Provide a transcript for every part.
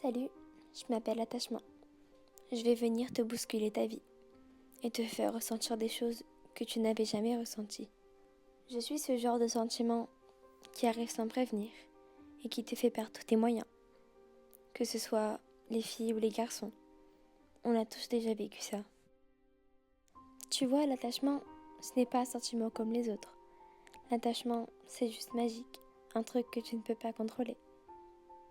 Salut, je m'appelle Attachement. Je vais venir te bousculer ta vie et te faire ressentir des choses que tu n'avais jamais ressenties. Je suis ce genre de sentiment qui arrive sans prévenir et qui te fait perdre tous tes moyens. Que ce soit les filles ou les garçons, on a tous déjà vécu ça. Tu vois, l'attachement, ce n'est pas un sentiment comme les autres. L'attachement, c'est juste magique, un truc que tu ne peux pas contrôler.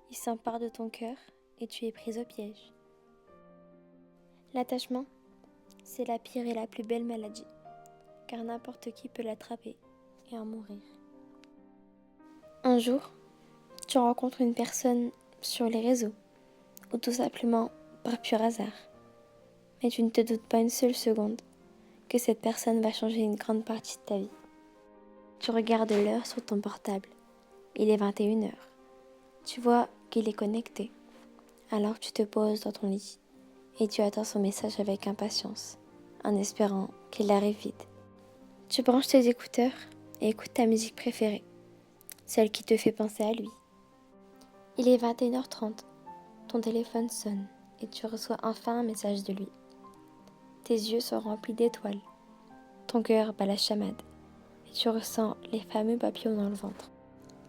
Il s'empare de ton cœur et tu es prise au piège. L'attachement, c'est la pire et la plus belle maladie, car n'importe qui peut l'attraper et en mourir. Un jour, tu rencontres une personne sur les réseaux, ou tout simplement par pur hasard. Mais tu ne te doutes pas une seule seconde que cette personne va changer une grande partie de ta vie. Tu regardes l'heure sur ton portable. Il est 21h. Tu vois qu'il est connecté. Alors tu te poses dans ton lit et tu attends son message avec impatience, en espérant qu'il arrive vite. Tu branches tes écouteurs et écoutes ta musique préférée, celle qui te fait penser à lui. Il est 21h30, ton téléphone sonne et tu reçois enfin un message de lui. Tes yeux sont remplis d'étoiles, ton cœur bat la chamade et tu ressens les fameux papillons dans le ventre.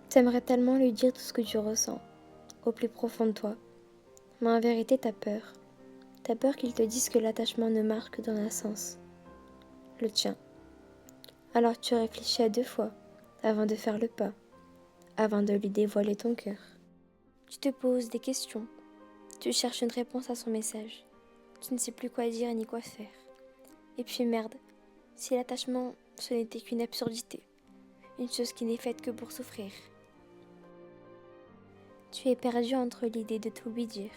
Tu aimerais tellement lui dire tout ce que tu ressens, au plus profond de toi, mais en vérité t'as peur. T'as peur qu'il te dise que l'attachement ne marche que dans un sens, le tien. Alors tu réfléchis à 2 fois avant de faire le pas, avant de lui dévoiler ton cœur. Tu te poses des questions, tu cherches une réponse à son message, tu ne sais plus quoi dire ni quoi faire. Et puis merde, si l'attachement ce n'était qu'une absurdité, une chose qui n'est faite que pour souffrir. Tu es perdu entre l'idée de tout lui dire,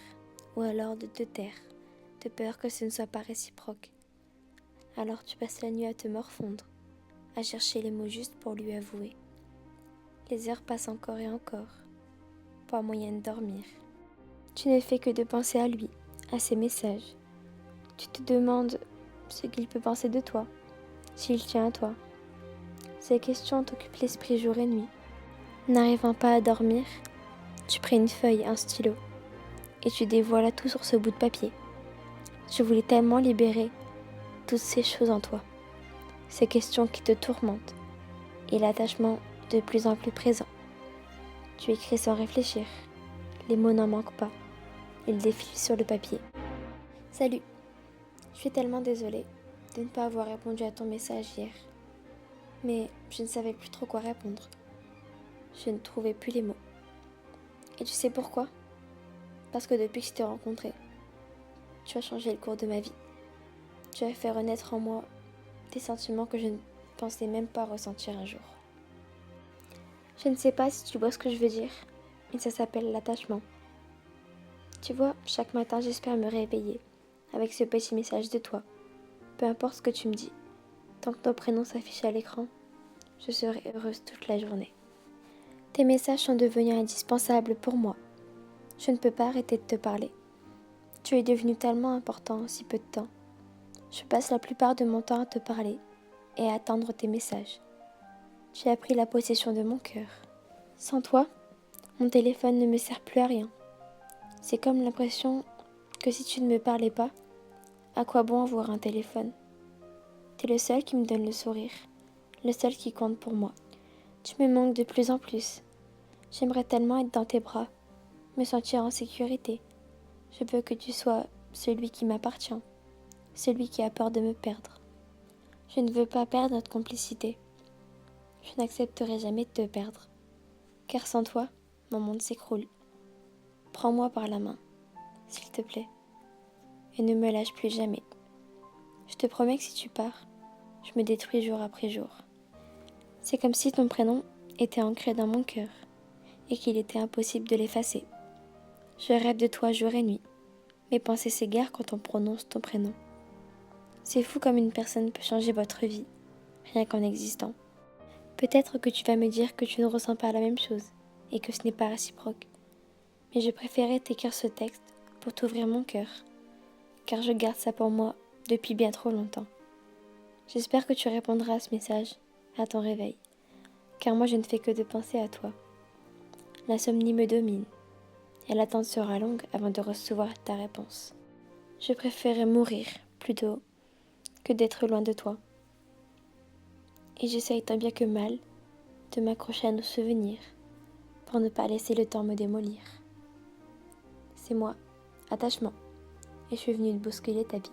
ou alors de te taire, de peur que ce ne soit pas réciproque. Alors tu passes la nuit à te morfondre, à chercher les mots justes pour lui avouer. Les heures passent encore et encore, pas moyen de dormir. Tu ne fais que de penser à lui, à ses messages. Tu te demandes ce qu'il peut penser de toi, s'il tient à toi. Ces questions t'occupent l'esprit jour et nuit. N'arrivant pas à dormir, tu prends une feuille, un stylo, et tu dévoiles tout sur ce bout de papier. Tu voulais tellement libérer toutes ces choses en toi, ces questions qui te tourmentent, et l'attachement de plus en plus présent. Tu écris sans réfléchir, les mots n'en manquent pas, ils défilent sur le papier. Salut, je suis tellement désolée de ne pas avoir répondu à ton message hier, mais je ne savais plus trop quoi répondre. Je ne trouvais plus les mots. Et tu sais pourquoi ? Parce que depuis que je t'ai rencontré, tu as changé le cours de ma vie. Tu as fait renaître en moi des sentiments que je ne pensais même pas ressentir un jour. Je ne sais pas si tu vois ce que je veux dire, mais ça s'appelle l'attachement. Tu vois, chaque matin j'espère me réveiller avec ce petit message de toi. Peu importe ce que tu me dis, tant que ton prénom s'affiche à l'écran, je serai heureuse toute la journée. Tes messages sont devenus indispensables pour moi. Je ne peux pas arrêter de te parler. Tu es devenu tellement important en si peu de temps. Je passe la plupart de mon temps à te parler et à attendre tes messages. Tu as pris la possession de mon cœur. Sans toi, mon téléphone ne me sert plus à rien. C'est comme l'impression que si tu ne me parlais pas, à quoi bon avoir un téléphone ? T'es le seul qui me donne le sourire, le seul qui compte pour moi. Tu me manques de plus en plus. J'aimerais tellement être dans tes bras, me sentir en sécurité. Je veux que tu sois celui qui m'appartient, celui qui a peur de me perdre. Je ne veux pas perdre notre complicité. Je n'accepterai jamais de te perdre, car sans toi, mon monde s'écroule. Prends-moi par la main, s'il te plaît, et ne me lâche plus jamais. Je te promets que si tu pars, je me détruis jour après jour. C'est comme si ton prénom était ancré dans mon cœur et qu'il était impossible de l'effacer. Je rêve de toi jour et nuit. Mes pensées s'égarent quand on prononce ton prénom. C'est fou comme une personne peut changer votre vie, rien qu'en existant. Peut-être que tu vas me dire que tu ne ressens pas la même chose et que ce n'est pas réciproque. Mais je préférais t'écrire ce texte pour t'ouvrir mon cœur, car je garde ça pour moi depuis bien trop longtemps. J'espère que tu répondras à ce message à ton réveil, car moi je ne fais que de penser à toi. L'insomnie me domine, et l'attente sera longue avant de recevoir ta réponse. Je préférerais mourir plutôt que d'être loin de toi. Et j'essaye tant bien que mal de m'accrocher à nos souvenirs pour ne pas laisser le temps me démolir. C'est moi, attachement, et je suis venue de bousculer ta vie.